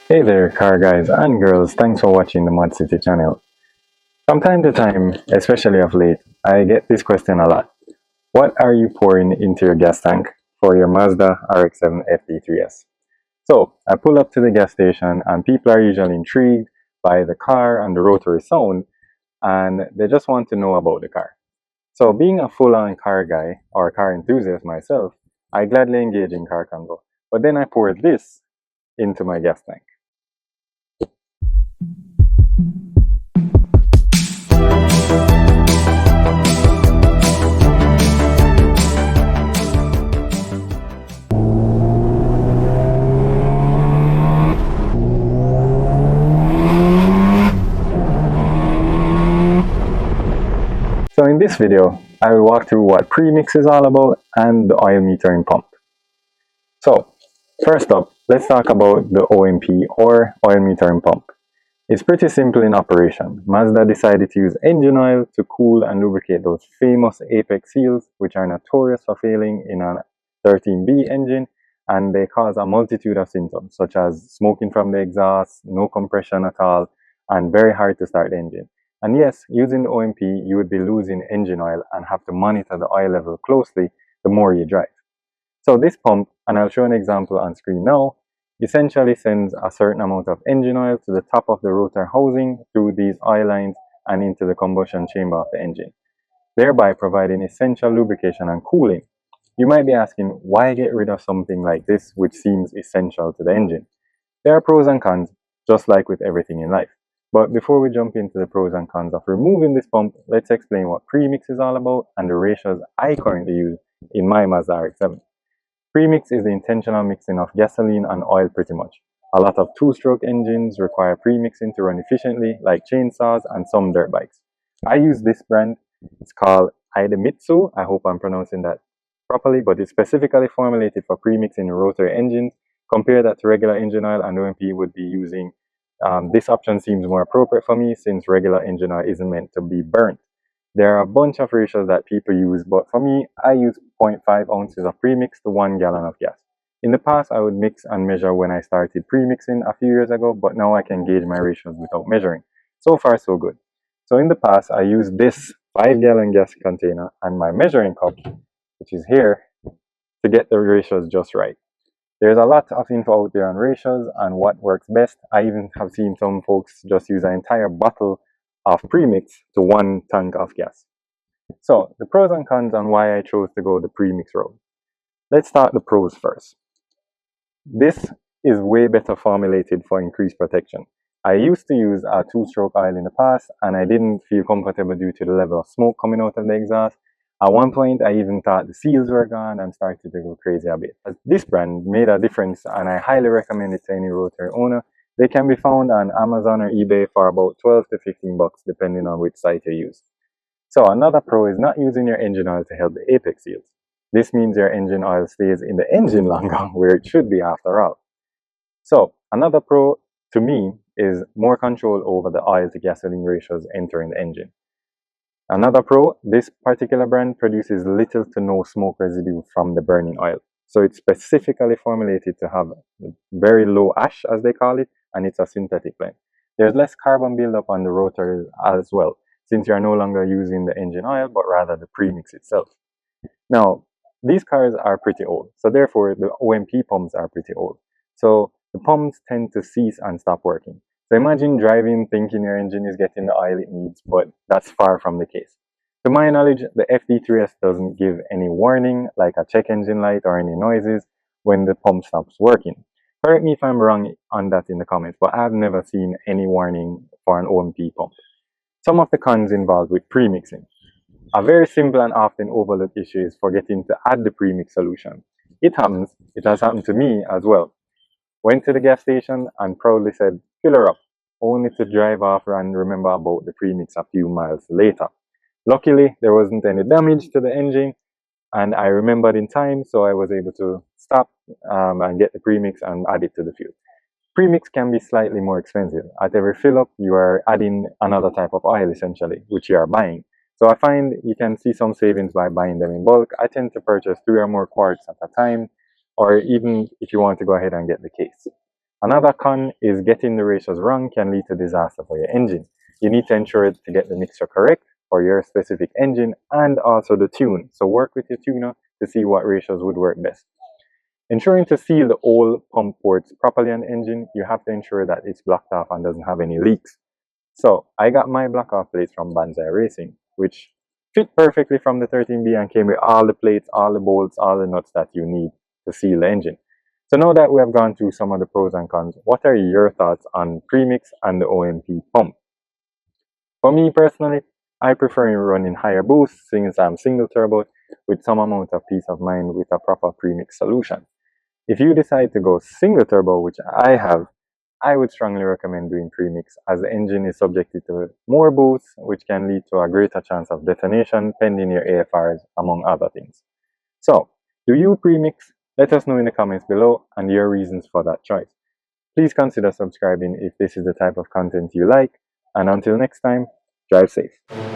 Hey there, car guys and girls. Thanks for watching the ModzCity channel. From time to time, especially of late, I get this question a lot. What are you pouring into your gas tank for your Mazda RX7 FD3S? So, I pull up to the gas station and people are usually intrigued by the car and the rotary sound, and they just want to know about the car. So, being a full-on car guy or car enthusiast myself, I gladly engage in car convo. But then I pour this into my gas tank. So in this video, I will walk through what Premix is all about and the oil metering pump. So first up, let's talk about the OMP or oil metering pump. It's pretty simple in operation. Mazda decided to use engine oil to cool and lubricate those famous apex seals, which are notorious for failing in a 13B engine, and they cause a multitude of symptoms such as smoking from the exhaust, no compression at all, and very hard to start the engine. And yes, using the OMP, you would be losing engine oil and have to monitor the oil level closely the more you drive. So this pump, and I'll show an example on screen now, essentially sends a certain amount of engine oil to the top of the rotor housing through these oil lines and into the combustion chamber of the engine, thereby providing essential lubrication and cooling. You might be asking, why get rid of something like this which seems essential to the engine? There are pros and cons, just like with everything in life. But before we jump into the pros and cons of removing this pump, let's explain what Premix is all about and the ratios I currently use in my Mazda RX-7. Premix is the intentional mixing of gasoline and oil pretty much. A lot of two-stroke engines require premixing to run efficiently, like chainsaws and some dirt bikes. I use this brand. It's called Idemitsu. I hope I'm pronouncing that properly, but it's specifically formulated for premixing rotary engines. Compare that to regular engine oil, and OMP would be using. This option seems more appropriate for me since regular engine oil isn't meant to be burnt. There are a bunch of ratios that people use, but for me, I use 0.5 ounces of premix to 1 gallon of gas. In the past, I would mix and measure when I started premixing a few years ago, but now I can gauge my ratios without measuring. So far, so good. So in the past, I used this 5-gallon gas container and my measuring cup, which is here, to get the ratios just right. There's a lot of info out there on ratios and what works best. I even have seen some folks just use an entire bottle of premix to 1 tank of gas. So the pros and cons on why I chose to go the premix route. Let's start the pros first. This is way better formulated for increased protection. I used to use a 2-stroke oil in the past and I didn't feel comfortable due to the level of smoke coming out of the exhaust. At one point, I even thought the seals were gone and started to go crazy a bit. This brand made a difference and I highly recommend it to any rotary owner. They can be found on Amazon or eBay for about 12 to 15 bucks depending on which site you use. So another pro is not using your engine oil to help the apex seals. This means your engine oil stays in the engine longer where it should be after all. So another pro to me is more control over the oil to gasoline ratios entering the engine. Another pro, this particular brand produces little to no smoke residue from the burning oil. So it's specifically formulated to have very low ash, as they call it, and it's a synthetic blend. There's less carbon buildup on the rotors as well, since you're no longer using the engine oil, but rather the premix itself. Now, these cars are pretty old, so therefore the OMP pumps are pretty old. So the pumps tend to cease and stop working. So imagine driving thinking your engine is getting the oil it needs, but that's far from the case. To my knowledge, the FD3S doesn't give any warning, like a check engine light or any noises, when the pump stops working. Correct me if I'm wrong on that in the comments, but I've never seen any warning for an OMP pump. Some of the cons involved with premixing. A very simple and often overlooked issue is forgetting to add the premix solution. It happens, it has happened to me as well. Went to the gas station and proudly said, fill her up, only to drive off and remember about the premix a few miles later. Luckily, there wasn't any damage to the engine and I remembered in time, so I was able to stop and get the premix and add it to the fuel. Premix can be slightly more expensive. At every fill up, you are adding another type of oil essentially, which you are buying. So I find you can see some savings by buying them in bulk. I tend to purchase 3 or more quarts at a time, or even if you want to go ahead and get the case. Another con is getting the ratios wrong can lead to disaster for your engine. You need to ensure to get the mixture correct for your specific engine and also the tune. So work with your tuner to see what ratios would work best. Ensuring to seal the oil pump ports properly on the engine, you have to ensure that it's blocked off and doesn't have any leaks. So I got my block off plates from Banzai Racing, which fit perfectly from the 13B and came with all the plates, all the bolts, all the nuts that you need to seal the engine. So now that we have gone through some of the pros and cons, what are your thoughts on premix and the OMP pump? For me personally, I prefer running higher boost since I'm single turbo with some amount of peace of mind with a proper premix solution. If you decide to go single turbo, which I have, I would strongly recommend doing premix as the engine is subjected to more boost, which can lead to a greater chance of detonation pending your AFRs, among other things. So, do you premix? Let us know in the comments below and your reasons for that choice. Please consider subscribing if this is the type of content you like, and until next time, drive safe.